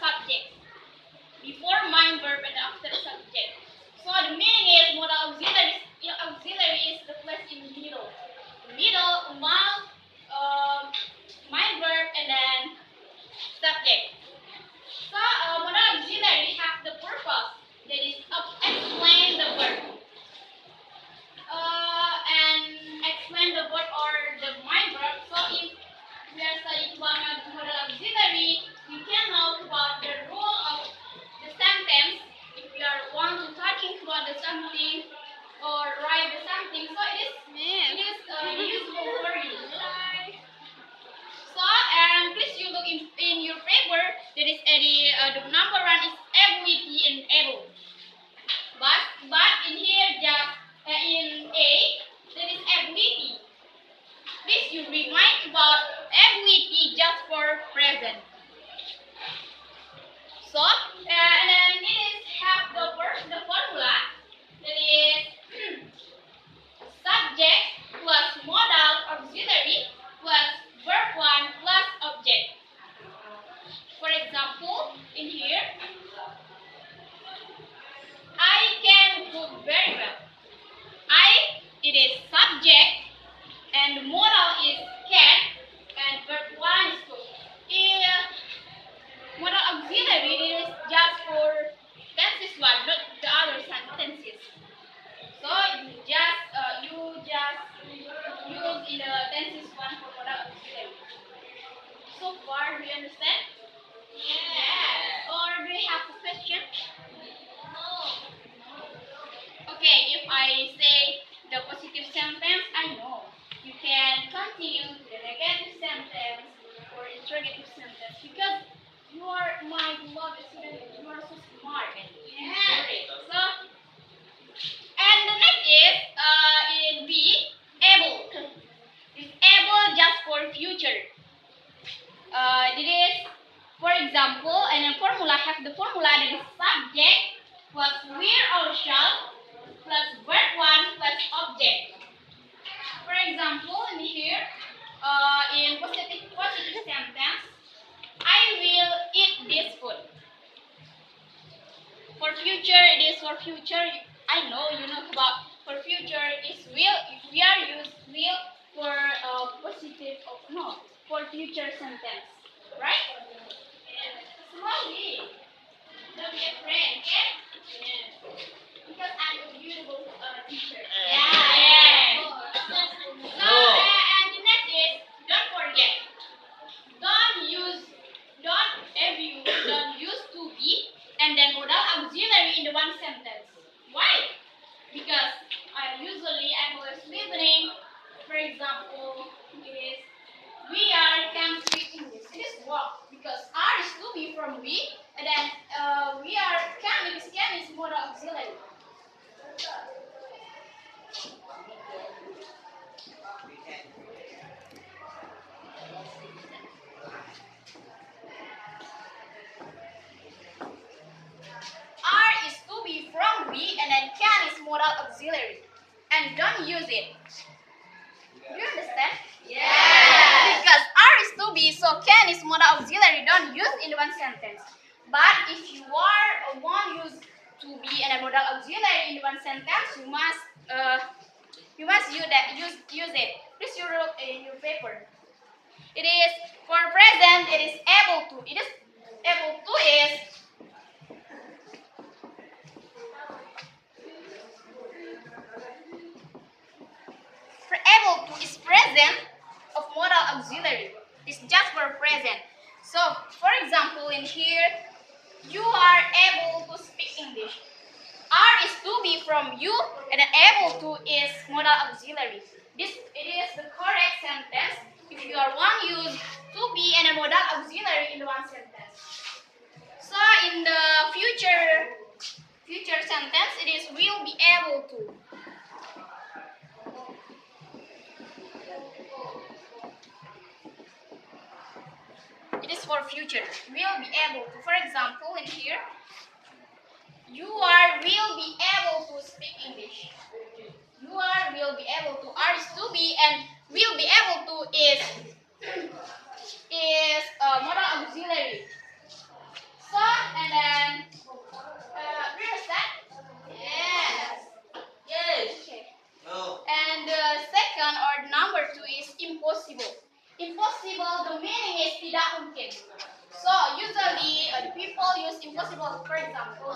subject. Before main verb and after subject. So the meaning is modal auxiliary is the place in the middle. The middle among main verb and then subject. So modal auxiliary have the purpose that is explain the verb. And explain the word or the main verb. So if we are studying about modal auxiliary, we can know about the rule of the sentence. If we are want to talking about the something or write the something, so it is useful for you. So and please you look in your paper. There is the number one is ability and able. But in here just in A there is ability. Please you remind about ability just for present. So and then it is have the formula that is subject plus modal auxiliary plus verb one plus object. For example, in here I can cook very well. It is subject and modal is can and verb one is cook. Modal auxiliary is just for tenses one, not the other sentences. So you just use in the tenses one for modal auxiliary. So far, do you understand? Yes. Or do you have a question? No. Okay, if I say the positive sentence, I know. You can continue to the negative sentence or interrogative sentence because you are my beloved student. You are so smart. Yes. So, and the next is in B, able. It's able just for future. It is, for example, and a formula have the formula that is subject plus will or shall plus verb one plus object. For example, in here, in positive sentence, I will eat this food. For future, it is for future. I know you know about for future is will. If we are use will for positive or no for future sentence, right? Slowly, don't be afraid, okay? Yeah. Because I'm a beautiful teacher. Yeah. So and the next is don't forget. Don't use to be and then modal auxiliary in the one sentence. Why? Because I'm always listening. For example, it is we can speak English. It is wrong because R is to be from we and then we are can is modal auxiliary. R is to be from we and then can is modal auxiliary. And don't use it. Do you understand? Yes. Because R is to be, so can is modal auxiliary. Don't use in one sentence. But if you want use to be and a modal auxiliary in one sentence, you must use it. Please you wrote in your paper. It is for present. It is able to. It is able to is. Able to is present of modal auxiliary. It's just for present. So, for example, in here, you are able to speak English. R is to be from you, and able to is modal auxiliary. It is the correct sentence if you are one use to be and a modal auxiliary in one sentence. So, in the future sentence, it is will be able to. It is for future. Will be able to. For example, in here, you will be able to speak English. Will be able to. R is to be and will be able to is modal auxiliary. So use impossible. For example,